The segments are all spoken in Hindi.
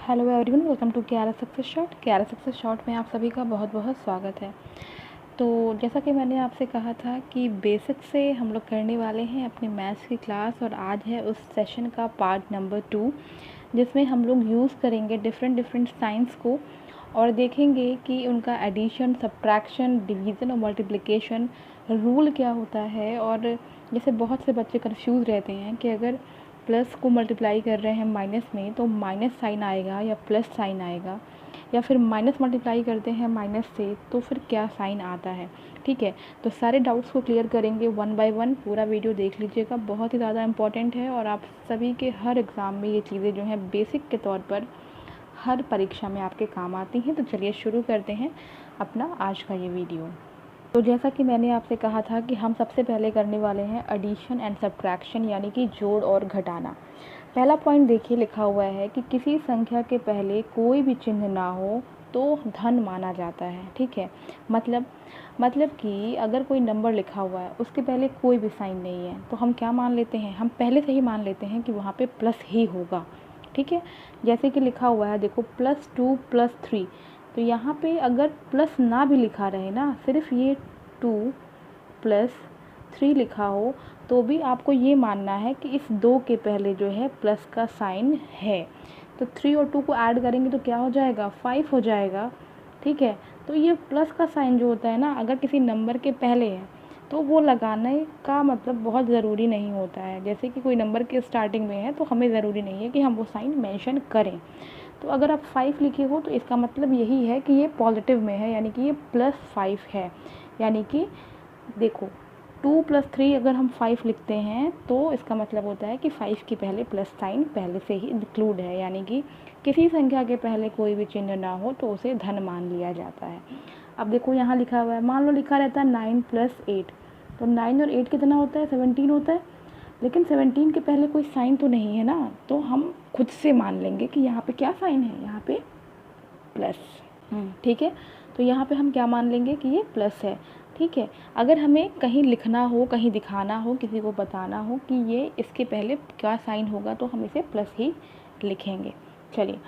हेलो एवरीवन, वेलकम टू क्यारा सक्सेस शॉट। क्यारा सक्सेस शॉट में आप सभी का बहुत बहुत स्वागत है। तो जैसा कि मैंने आपसे कहा था कि बेसिक से हम लोग करने वाले हैं अपने मैथ्स की क्लास, और आज है उस सेशन का पार्ट नंबर 2, जिसमें हम लोग यूज़ करेंगे डिफरेंट साइंस को और देखेंगे कि उनका एडिशन, सब्ट्रैक्शन, डिवीज़न और मल्टीप्लिकेशन रूल क्या होता है। और जैसे बहुत से बच्चे कंफ्यूज रहते हैं कि अगर प्लस को मल्टीप्लाई कर रहे हैं माइनस में तो माइनस साइन आएगा या प्लस साइन आएगा, या फिर माइनस मल्टीप्लाई करते हैं माइनस से तो फिर क्या साइन आता है। ठीक है, तो सारे डाउट्स को क्लियर करेंगे वन बाय वन। पूरा वीडियो देख लीजिएगा, बहुत ही ज़्यादा इंपॉर्टेंट है और आप सभी के हर एग्ज़ाम में ये चीज़ें जो हैं बेसिक के तौर पर हर परीक्षा में आपके काम आती हैं। तो चलिए शुरू करते हैं अपना आज का ये वीडियो। तो जैसा कि मैंने आपसे कहा था कि हम सबसे पहले करने वाले हैं एडिशन एंड सब्ट्रैक्शन, यानी कि जोड़ और घटाना। पहला पॉइंट देखिए, लिखा हुआ है कि किसी संख्या के पहले कोई भी चिन्ह ना हो तो धन माना जाता है। ठीक है, मतलब कि अगर कोई नंबर लिखा हुआ है उसके पहले कोई भी साइन नहीं है तो हम क्या मान लेते हैं, हम पहले से ही मान लेते हैं कि वहाँ पे प्लस ही होगा। ठीक है, जैसे कि लिखा हुआ है देखो +2 +3, तो यहाँ पे अगर प्लस ना भी लिखा रहे ना, सिर्फ ये 2 + 3 लिखा हो तो भी आपको ये मानना है कि इस 2 के पहले जो है प्लस का साइन है। तो 3 और 2 को ऐड करेंगे तो क्या हो जाएगा, 5 हो जाएगा। ठीक है, तो ये प्लस का साइन जो होता है ना, अगर किसी नंबर के पहले है तो वो लगाने का मतलब बहुत ज़रूरी नहीं होता है। जैसे कि कोई नंबर के स्टार्टिंग में है तो हमें ज़रूरी नहीं है कि हम वो साइन मेंशन करें। तो अगर आप 5 लिखे हो तो इसका मतलब यही है कि ये पॉजिटिव में है, यानी कि ये +5 है। यानी कि देखो 2 + 3 अगर हम 5 लिखते हैं तो इसका मतलब होता है कि 5 के पहले प्लस साइन पहले से ही इंक्लूड है, यानी कि किसी संख्या के पहले कोई भी चिन्ह ना हो तो उसे धन मान लिया जाता है। अब देखो यहाँ लिखा हुआ है, मान लो लिखा रहता है 9 + 8, तो 9 और 8 कितना होता है, 17 होता है। लेकिन 17 के पहले कोई साइन तो नहीं है ना, तो हम खुद से मान लेंगे कि यहाँ पे क्या साइन है, यहाँ पे प्लस। ठीक है, तो यहाँ पे हम क्या मान लेंगे कि ये प्लस है। ठीक है, अगर हमें कहीं लिखना हो, कहीं दिखाना हो, किसी को बताना हो कि ये इसके पहले क्या साइन होगा तो हम इसे प्लस ही लिखेंगे। चलिए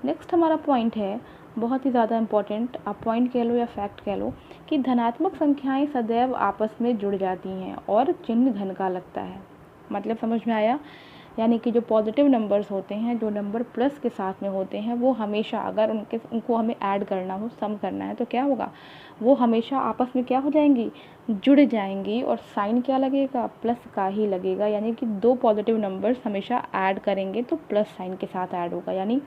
नेक्स्ट हमारा पॉइंट है, बहुत ही ज़्यादा इम्पॉर्टेंट, आप पॉइंट कह लो या फैक्ट कह लो, कि धनात्मक संख्याएं सदैव आपस में जुड़ जाती हैं और चिन्ह धन का लगता है। मतलब समझ में आया, यानी कि जो पॉजिटिव नंबर्स होते हैं, जो नंबर प्लस के साथ में होते हैं, वो हमेशा अगर उनको हमें ऐड करना हो, सम करना है, तो क्या होगा, वो हमेशा आपस में क्या हो जाएंगी, जुड़ जाएंगी और साइन क्या लगेगा, प्लस का ही लगेगा। यानी कि दो पॉजिटिव नंबर्स हमेशा ऐड करेंगे तो प्लस साइन के साथ ऐड होगा। यानी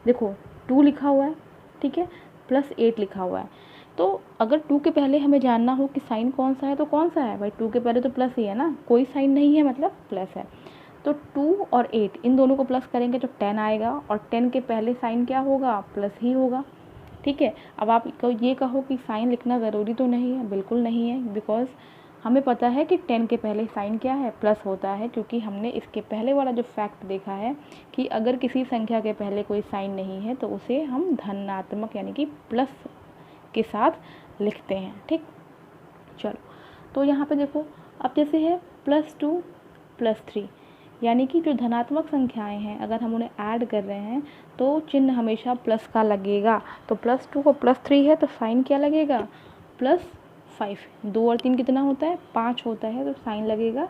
देखो 2 लिखा हुआ है, ठीक है, +8 लिखा हुआ है, तो अगर 2 के पहले हमें जानना हो कि साइन कौन सा है तो कौन सा है भाई, 2 के पहले तो प्लस ही है ना, कोई साइन नहीं है मतलब प्लस है। तो 2 और 8 इन दोनों को प्लस करेंगे तो 10 आएगा, और 10 के पहले साइन क्या होगा, प्लस ही होगा। ठीक है, अब आप ये कहो कि साइन लिखना ज़रूरी तो नहीं है, बिल्कुल नहीं है, बिकॉज हमें पता है कि 10 के पहले साइन क्या है, प्लस होता है, क्योंकि हमने इसके पहले वाला जो फैक्ट देखा है कि अगर किसी संख्या के पहले कोई साइन नहीं है तो उसे हम धनात्मक यानी कि प्लस के साथ लिखते हैं। ठीक, चलो तो यहाँ पे देखो, अब जैसे है +2 +3, यानी कि जो धनात्मक संख्याएं हैं अगर हम उन्हें ऐड कर रहे हैं तो चिन्ह हमेशा प्लस का लगेगा। तो +2 को +3 है तो साइन क्या लगेगा, +5। 2 और 3 कितना होता है, 5 होता है, तो साइन लगेगा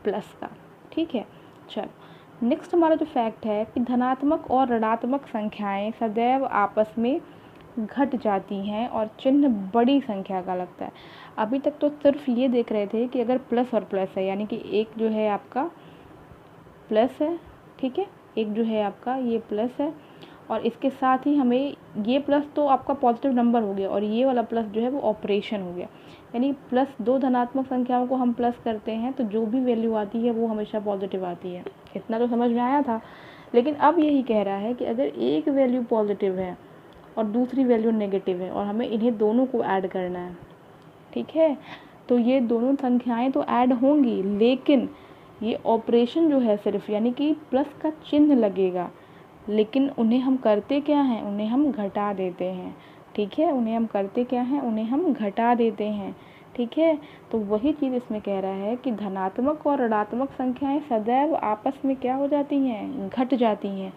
प्लस का। ठीक है, चलो नेक्स्ट हमारा जो फैक्ट है कि धनात्मक और ऋणात्मक संख्याएं सदैव आपस में घट जाती हैं और चिन्ह बड़ी संख्या का लगता है। अभी तक तो सिर्फ ये देख रहे थे कि अगर प्लस और प्लस है, यानी कि एक जो है आपका प्लस है, ठीक है, एक जो है आपका ये प्लस है, और इसके साथ ही हमें ये प्लस तो आपका पॉजिटिव नंबर हो गया और ये वाला प्लस जो है वो ऑपरेशन हो गया। यानी प्लस दो धनात्मक संख्याओं को हम प्लस करते हैं तो जो भी वैल्यू आती है वो हमेशा पॉजिटिव आती है। इतना तो समझ में आया था। लेकिन अब यही कह रहा है कि अगर एक वैल्यू पॉजिटिव है और दूसरी वैल्यू नेगेटिव है और हमें इन्हें दोनों को ऐड करना है, ठीक है, तो ये दोनों संख्याएं तो ऐड होंगी, लेकिन ये ऑपरेशन जो है सिर्फ, यानी कि प्लस का चिन्ह लगेगा, लेकिन उन्हें हम करते क्या हैं, उन्हें हम घटा देते हैं। ठीक है, उन्हें हम करते क्या हैं, उन्हें हम घटा देते हैं। ठीक है, तो वही चीज़ इसमें कह रहा है कि धनात्मक और ऋणात्मक संख्याएं सदैव आपस में क्या हो जाती हैं, घट जाती हैं।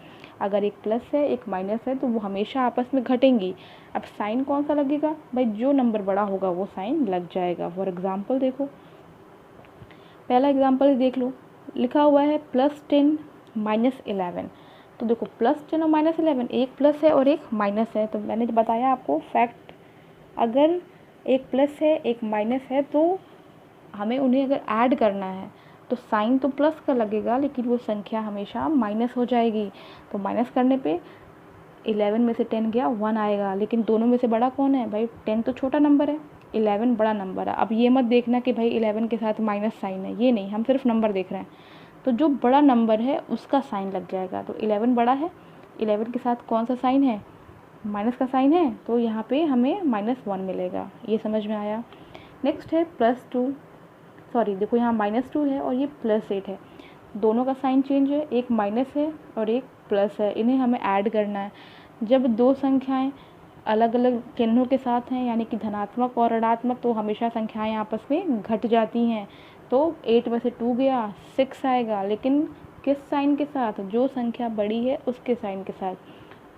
अगर एक प्लस है एक माइनस है तो वो हमेशा आपस में घटेंगी। अब साइन कौन सा लगेगा भाई, जो नंबर बड़ा होगा वो साइन लग जाएगा। फॉर एग्ज़ाम्पल देखो, पहला एग्जाम्पल देख लो, लिखा हुआ है +10 -11। तो देखो +10 और -11, एक प्लस है और एक माइनस है। तो मैंने जो बताया आपको फैक्ट, अगर एक प्लस है एक माइनस है तो हमें उन्हें अगर ऐड करना है तो साइन तो प्लस का लगेगा लेकिन वो संख्या हमेशा माइनस हो जाएगी। तो माइनस करने पे 11 में से 10 गया 1 आएगा, लेकिन दोनों में से बड़ा कौन है भाई, 10 तो छोटा नंबर है, 11 बड़ा नंबर है। अब ये मत देखना कि भाई 11 के साथ माइनस साइन है, ये नहीं, हम सिर्फ नंबर देख रहे हैं। तो जो बड़ा नंबर है उसका साइन लग जाएगा। तो 11 बड़ा है, 11 के साथ कौन सा साइन है, माइनस का साइन है, तो यहाँ पे हमें -1 मिलेगा। ये समझ में आया। नेक्स्ट है +2, सॉरी देखो यहाँ -2 है और ये +8 है, दोनों का साइन चेंज है, एक माइनस है और एक प्लस है, इन्हें हमें ऐड करना है। जब दो संख्याएं अलग अलग चिन्हों के साथ हैं यानी कि धनात्मक और ऋणात्मक, तो हमेशा संख्याएं आपस में घट जाती हैं। तो 8 में से 2 गया 6 आएगा, लेकिन किस साइन के साथ, जो संख्या बड़ी है उसके साइन के साथ।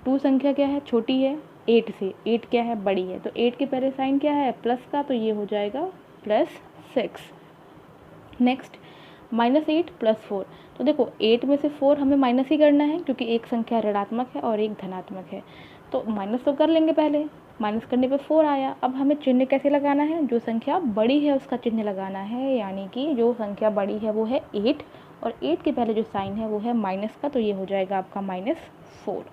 2 संख्या क्या है, छोटी है 8 से, 8 क्या है, बड़ी है, तो 8 के पहले साइन क्या है, प्लस का, तो ये हो जाएगा +6। नेक्स्ट -8 +4। तो देखो 8 में से 4 हमें माइनस ही करना है क्योंकि एक संख्या ऋणात्मक है और एक धनात्मक है, तो माइनस तो कर लेंगे पहले, माइनस करने पे 4 आया। अब हमें चिन्ह कैसे लगाना है, जो संख्या बड़ी है उसका चिन्ह लगाना है, यानी कि जो संख्या बड़ी है वो है 8 और 8 के पहले जो साइन है वो है माइनस का, तो ये हो जाएगा आपका -4।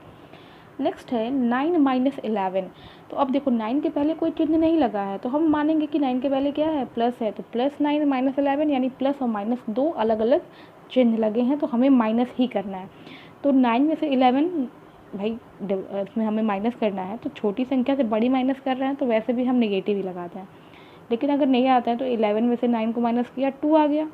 नेक्स्ट है 9 - 11। तो अब देखो 9 के पहले कोई चिन्ह नहीं लगा है तो हम मानेंगे कि 9 के पहले क्या है, प्लस है, तो +9 - 11 यानी प्लस और माइनस दो अलग अलग चिन्ह लगे हैं, तो हमें माइनस ही करना है। तो 9 में से 11 भाई इसमें हमें माइनस करना है, तो छोटी संख्या से बड़ी माइनस कर रहे हैं तो वैसे भी हम नेगेटिव ही लगाते हैं। लेकिन अगर नहीं आता है तो 11 में से 9 को माइनस किया 2 आ गया।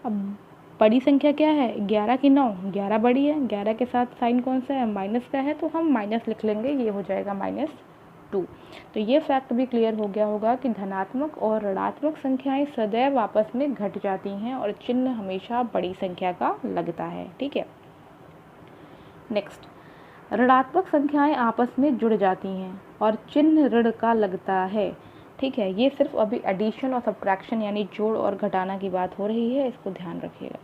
अब बड़ी संख्या क्या है, 11 की 9, 11 बड़ी है, 11 के साथ साइन कौन सा है, माइनस का है, तो हम माइनस लिख लेंगे, ये हो जाएगा -2। तो ये फैक्ट भी क्लियर हो गया होगा कि धनात्मक और ऋणात्मक संख्याएं सदैव आपस में घट जाती हैं और चिन्ह हमेशा बड़ी संख्या का लगता है। ठीक है। नेक्स्ट, ऋणात्मक संख्याएं आपस में जुड़ जाती हैं और चिन्ह ऋण का लगता है। ठीक है, ये सिर्फ अभी एडिशन और सब्ट्रैक्शन यानी जोड़ और घटाना की बात हो रही है, इसको ध्यान रखिएगा।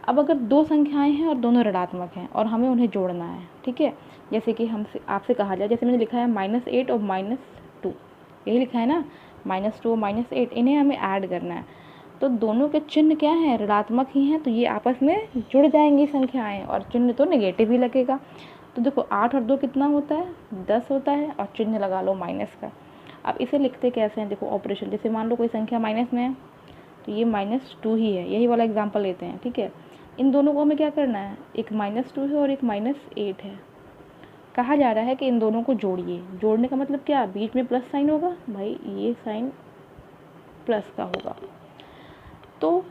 अब अगर दो संख्याएं हैं और दोनों ऋणात्मक हैं और हमें उन्हें जोड़ना है, ठीक है, जैसे कि हमसे आपसे कहा जाए, जैसे मैंने लिखा है -8 और -2, यही लिखा है ना, -2 और -8, इन्हें हमें ऐड करना है। तो दोनों के चिन्ह क्या हैं, ऋणात्मक ही हैं, तो ये आपस में जुड़ जाएंगी संख्याएं और चिन्ह तो नेगेटिव ही लगेगा। तो देखो 8 और 2 कितना होता है, 10 होता है, और चिन्ह लगा लो माइनस का। अब इसे लिखते कैसे हैं, देखो ऑपरेशन, जैसे मान लो कोई संख्या माइनस में है तो ये -2 ही है, यही वाला एग्जांपल लेते हैं। ठीक है, इन दोनों को हमें क्या करना है, एक -2 है और एक -8 है, कहा जा रहा है कि इन दोनों को जोड़िए। जोड़ने का मतलब क्या, बीच में प्लस साइन होगा, भाई ये साइन प्लस का होगा। तो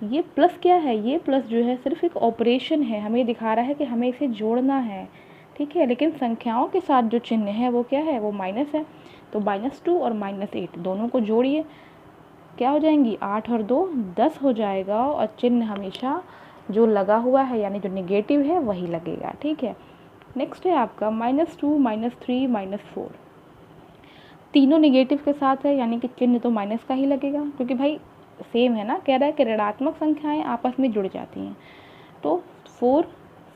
ये प्लस क्या है, ये प्लस जो है सिर्फ एक ऑपरेशन है, हमें दिखा रहा है कि हमें इसे जोड़ना है। ठीक है, लेकिन संख्याओं के साथ जो चिन्ह है वो क्या है, वो माइनस है। तो -2 और -8 दोनों को जोड़िए, क्या हो जाएंगी, 8 और 2 10 हो जाएगा, और चिन्ह हमेशा जो लगा हुआ है यानी जो नेगेटिव है वही लगेगा। ठीक है। नेक्स्ट है आपका -2 -3 -4, तीनों नेगेटिव के साथ है यानी कि चिन्ह तो माइनस का ही लगेगा, क्योंकि भाई सेम है ना, कह रहा है कि ऋणात्मक संख्याएं आपस में जुड़ जाती हैं। तो 4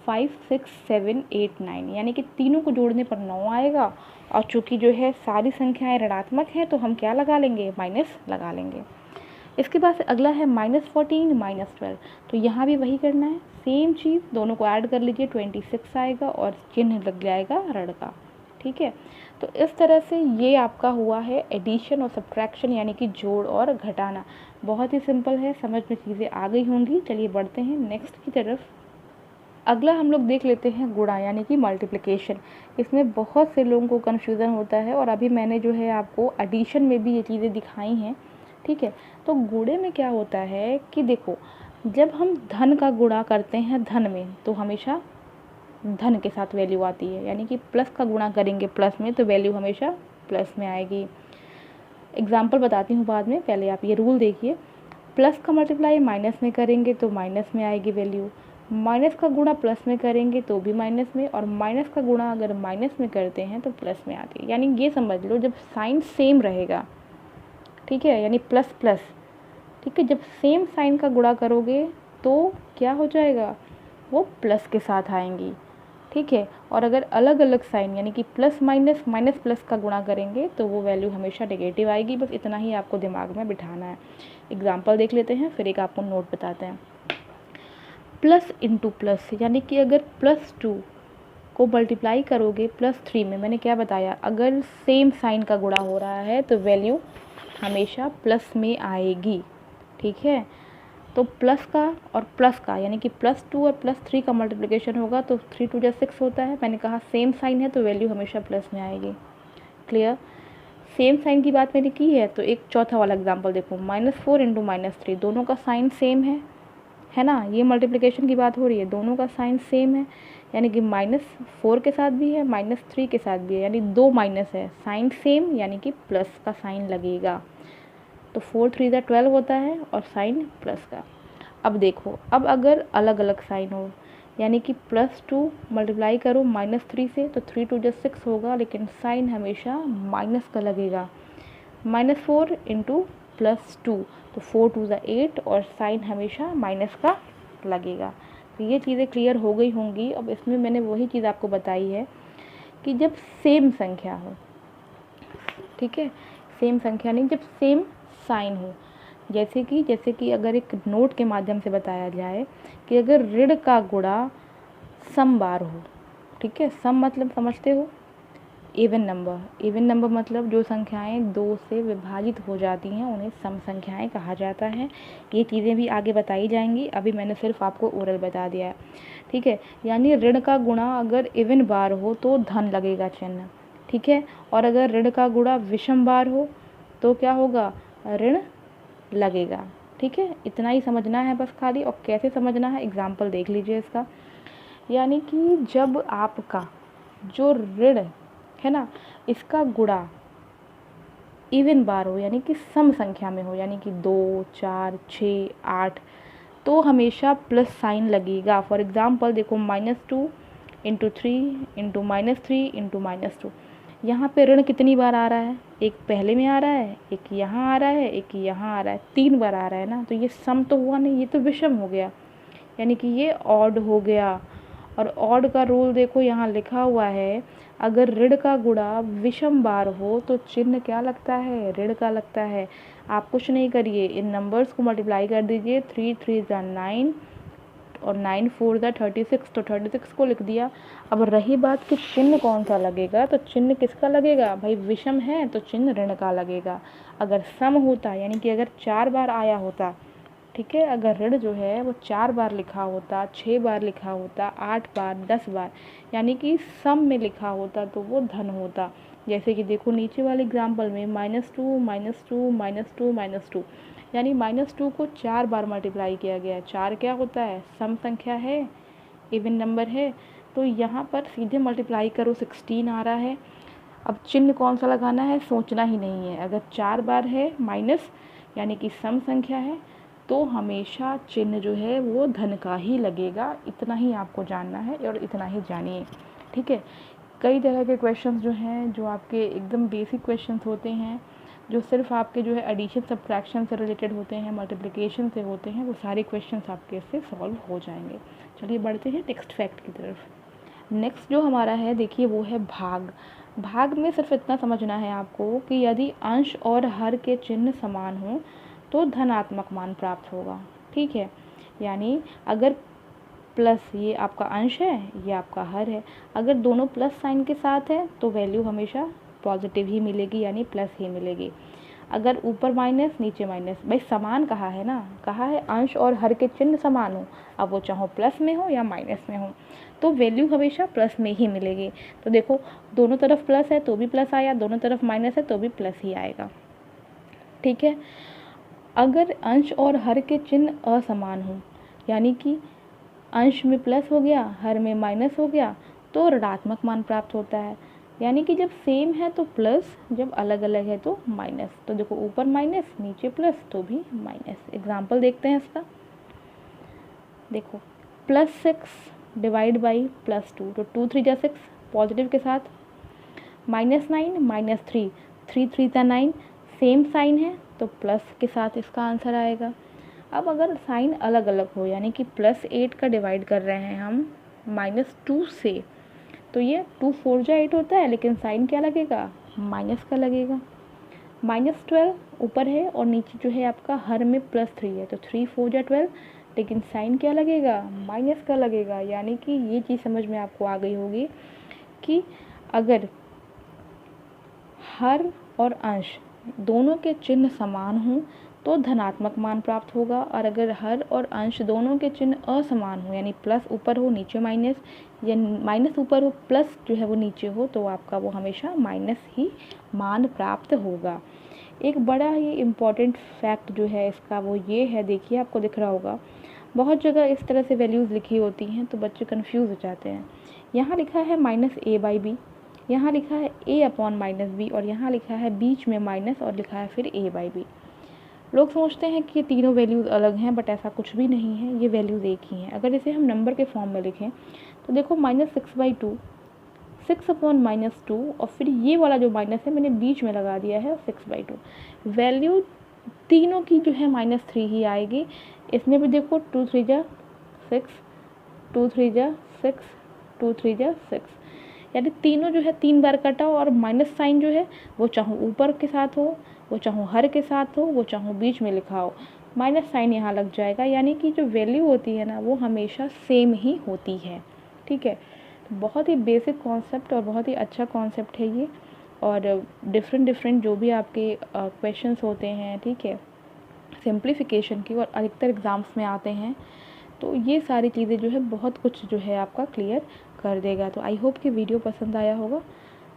5 6 7 8 9 यानी कि तीनों को जोड़ने पर 9 आएगा, और चूंकि जो है सारी संख्याएं ऋणात्मक हैं तो हम क्या लगा लेंगे, माइनस लगा लेंगे। इसके बाद अगला है -14 -12, तो यहाँ भी वही करना है, सेम चीज़, दोनों को ऐड कर लीजिए, 26 आएगा और चिन्ह लग जाएगा ऋण का। ठीक है, तो इस तरह से ये आपका हुआ है एडिशन और सब्ट्रैक्शन यानी कि जोड़ और घटाना। बहुत ही सिंपल है, समझ में चीज़ें आ गई होंगी। चलिए बढ़ते हैं नेक्स्ट की तरफ। अगला हम लोग देख लेते हैं गुणा यानी कि मल्टीप्लिकेशन। इसमें बहुत से लोगों को कन्फ्यूज़न होता है और अभी मैंने जो है आपको एडिशन में भी ये चीज़ें दिखाई हैं। ठीक है, तो गुणे में क्या होता है कि देखो, जब हम धन का गुणा करते हैं धन में तो हमेशा धन के साथ वैल्यू आती है, यानी कि प्लस का गुणा करेंगे प्लस में तो वैल्यू हमेशा प्लस में आएगी। एग्जाम्पल बताती हूँ बाद में, पहले आप ये रूल देखिए, प्लस का मल्टीप्लाई माइनस में करेंगे तो माइनस में आएगी वैल्यू, माइनस का गुणा प्लस में करेंगे तो भी माइनस में, और माइनस का गुणा अगर माइनस में करते हैं तो प्लस में आती है। यानी ये समझ लो जब साइन सेम रहेगा, ठीक है, यानी प्लस प्लस, ठीक है, जब सेम साइन का गुणा करोगे तो क्या हो जाएगा, वो प्लस के साथ आएंगी, ठीक है। और अगर अलग अलग साइन यानी कि प्लस माइनस माइनस प्लस का गुणा करेंगे तो वो वैल्यू हमेशा नेगेटिव आएगी। बस इतना ही आपको दिमाग में बिठाना है। एग्जाम्पल देख लेते हैं, फिर एक आपको नोट बताते हैं। प्लस इंटू प्लस, यानी कि अगर +2 को मल्टीप्लाई करोगे +3 में, मैंने क्या बताया, अगर सेम साइन का गुणा हो रहा है तो वैल्यू हमेशा प्लस में आएगी, ठीक है। तो प्लस का और प्लस का यानी कि +2 और +3 का मल्टीप्लिकेशन होगा तो 3 2 6 होता है। मैंने कहा सेम साइन है तो वैल्यू हमेशा प्लस में आएगी। क्लियर। सेम साइन की बात मैंने की है तो एक चौथा वाला एग्जांपल देखो, -4 इंटू -3, दोनों का साइन सेम है ना। ये मल्टीप्लिकेशन की बात हो रही है, दोनों का साइन सेम है, यानी कि -4 के साथ भी है, -3 के साथ भी है, यानी दो माइनस है, साइन सेम यानी कि प्लस का साइन लगेगा। तो 4 3 12 होता है और साइन प्लस का। अब देखो, अब अगर अलग अलग साइन हो, यानी कि +2 मल्टीप्लाई करो -3 से तो 3 2 6 होगा, लेकिन साइन हमेशा माइनस का लगेगा। -4 इंटू +2 तो 4 2 8 और साइन हमेशा माइनस का लगेगा। तो ये चीज़ें क्लियर हो गई होंगी। अब इसमें मैंने वही चीज़ आपको बताई है कि जब सेम संख्या हो, ठीक है, सेम संख्या नहीं, जब सेम साइन हो, जैसे कि अगर एक नोट के माध्यम से बताया जाए कि अगर ऋण का गुणा सम बार हो, ठीक है, सम मतलब समझते हो, इवन नंबर मतलब जो संख्याएं 2 से विभाजित हो जाती हैं उन्हें सम संख्याएं कहा जाता है। ये चीज़ें भी आगे बताई जाएंगी, अभी मैंने सिर्फ आपको ओरल बता दिया है, ठीक है। यानी ऋण का गुणा अगर इवन बार हो तो धन लगेगा चिन्ह, ठीक है, और अगर ऋण का गुणा विषम बार हो तो क्या होगा, ऋण लगेगा, ठीक है। इतना ही समझना है बस खाली। और कैसे समझना है, एग्जाम्पल देख लीजिए इसका। यानी कि जब आपका जो ऋण है ना, इसका गुणा इवन बार हो, यानी कि सम संख्या में हो, यानी कि 2 4 6 8, तो हमेशा प्लस साइन लगेगा। फॉर एग्जाम्पल देखो, -2 इंटू 3 इंटू -3 इंटू -2, यहाँ पे ऋण कितनी बार आ रहा है, एक पहले में आ रहा है, एक यहाँ आ रहा है, एक यहाँ आ रहा है, 3 बार आ रहा है ना। तो ये सम तो हुआ नहीं, ये तो विषम हो गया, यानी कि ये ऑड हो गया। और ऑड का रूल देखो यहाँ लिखा हुआ है, अगर ऋण का गुणा विषम बार हो तो चिन्ह क्या लगता है, ऋण का लगता है। आप कुछ नहीं करिए, इन नंबर्स को मल्टीप्लाई कर दीजिए, 3 3 9 और 9 4 36, तो 36 को लिख दिया। अब रही बात कि चिन्ह कौन सा लगेगा, तो चिन्ह किसका लगेगा भाई, विषम है तो चिन्ह ऋण का लगेगा। अगर सम होता, यानी कि अगर 4 बार आया होता, ठीक है, अगर ऋण जो है वो 4 बार लिखा होता, 6 बार लिखा होता, 8 बार, 10 बार, यानी कि सम में लिखा होता तो वो धन होता। जैसे कि देखो नीचे वाले एग्जाम्पल में -2 -2 -2 -2, यानी -2 को 4 बार मल्टीप्लाई किया गया। 4 क्या होता है, सम संख्या है, इवन नंबर है, तो यहाँ पर सीधे मल्टीप्लाई करो, 16 आ रहा है। अब चिन्ह कौन सा लगाना है सोचना ही नहीं है, अगर 4 बार है माइनस यानी कि सम संख्या है तो हमेशा चिन्ह जो है वो धन का ही लगेगा। इतना ही आपको जानना है और इतना ही जानिए, ठीक है। कई तरह के क्वेश्चंस जो हैं, जो आपके एकदम बेसिक क्वेश्चंस होते हैं, जो सिर्फ आपके जो है एडिशन सब्ट्रैक्शन से रिलेटेड होते हैं, मल्टीप्लिकेशन से होते हैं, वो सारे क्वेश्चंस आपके इससे सॉल्व हो जाएंगे। चलिए बढ़ते हैं टेक्स्ट फैक्ट की तरफ। नेक्स्ट जो हमारा है देखिए वो है भाग। भाग में सिर्फ इतना समझना है आपको कि यदि अंश और हर के चिन्ह समान हों तो धनात्मक मान प्राप्त होगा, ठीक है। यानी अगर प्लस, ये आपका अंश है, ये आपका हर है, अगर दोनों प्लस साइन के साथ है तो वैल्यू हमेशा पॉजिटिव ही मिलेगी, यानी प्लस ही मिलेगी। अगर ऊपर माइनस नीचे माइनस, भाई समान कहा है ना, कहा है अंश और हर के चिन्ह समान हो, अब वो चाहो प्लस में हो या माइनस में हो तो वैल्यू हमेशा प्लस में ही मिलेगी। तो देखो दोनों तरफ प्लस है तो भी प्लस आया, दोनों तरफ माइनस है तो भी प्लस ही आएगा, ठीक है। अगर अंश और हर के चिन्ह असमान हों, यानी कि अंश में प्लस हो गया, हर में माइनस हो गया, तो ऋणात्मक मान प्राप्त होता है। यानी कि जब सेम है तो प्लस, जब अलग अलग है तो माइनस। तो देखो ऊपर माइनस नीचे प्लस तो भी माइनस। एग्जाम्पल देखते हैं इसका। देखो +6 डिवाइड बाई +2, तो 2 3 जा 6, पॉजिटिव के साथ, -9 -3, 3 3 जा 9, सेम साइन है तो प्लस के साथ इसका आंसर आएगा। अब अगर साइन अलग अलग हो, यानी कि +8 का डिवाइड कर रहे हैं हम -2 से, तो ये 2 4 जा 8 होता है, लेकिन साइन क्या लगेगा, माइनस का लगेगा। -12 ऊपर है और नीचे जो है आपका हर में +3 है, तो 3 4 जा 12, लेकिन साइन क्या लगेगा, माइनस का लगेगा। यानी कि ये चीज़ समझ में आपको आ गई होगी कि अगर हर और अंश दोनों के चिन्ह समान हों तो धनात्मक मान प्राप्त होगा, और अगर हर और अंश दोनों के चिन्ह असमान हो, यानी प्लस ऊपर हो नीचे माइनस, या माइनस ऊपर हो प्लस जो है वो नीचे हो, तो आपका वो हमेशा माइनस ही मान प्राप्त होगा। एक बड़ा ही इम्पॉर्टेंट फैक्ट जो है इसका वो ये है, देखिए आपको दिख रहा होगा, बहुत जगह इस तरह से वैल्यूज़ लिखी होती हैं तो बच्चे कन्फ्यूज़ हो जाते हैं। यहाँ लिखा है -a/b, यहाँ लिखा है a/-b, और यहाँ लिखा है बीच में माइनस और लिखा है फिर a/b। लोग सोचते हैं कि ये तीनों वैल्यूज़ अलग हैं, बट ऐसा कुछ भी नहीं है, ये वैल्यूज़ एक ही हैं। अगर इसे हम नंबर के फॉर्म में लिखें तो देखो -6/2, 6/-2, और फिर ये वाला जो माइनस है मैंने बीच में लगा दिया है 6/2। वैल्यू तीनों की जो है -3 ही आएगी। इसमें भी देखो 2 3 जा 6, 2 3 जा 6, 2 3 जा 6, यानी तीनों जो है 3 बार कटा हो, और माइनस साइन जो है वो चाहो ऊपर के साथ हो, वो चाहो हर के साथ हो, वो चाहो बीच में लिखा हो, माइनस साइन यहाँ लग जाएगा। यानी कि जो वैल्यू होती है ना वो हमेशा सेम ही होती है। ठीक है, तो बहुत ही बेसिक कॉन्सेप्ट और बहुत ही अच्छा कॉन्सेप्ट है ये, और डिफरेंट जो भी आपके क्वेश्चंस होते हैं, ठीक है, सिंप्लीफिकेशन की, और अधिकतर एग्ज़ाम्स में आते हैं, तो ये सारी चीज़ें जो है बहुत कुछ जो है आपका क्लियर कर देगा। तो आई होप कि वीडियो पसंद आया होगा।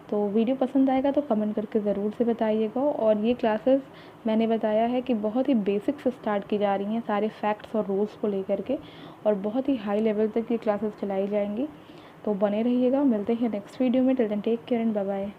तो वीडियो पसंद आएगा तो कमेंट करके ज़रूर से बताइएगा। और ये क्लासेस मैंने बताया है कि बहुत ही बेसिक से स्टार्ट की जा रही हैं, सारे फैक्ट्स और रूल्स को लेकर के, और बहुत ही हाई लेवल तक ये क्लासेस चलाई जाएंगी। तो बने रहिएगा, मिलते हैं नेक्स्ट वीडियो में। Till then take care and bye bye.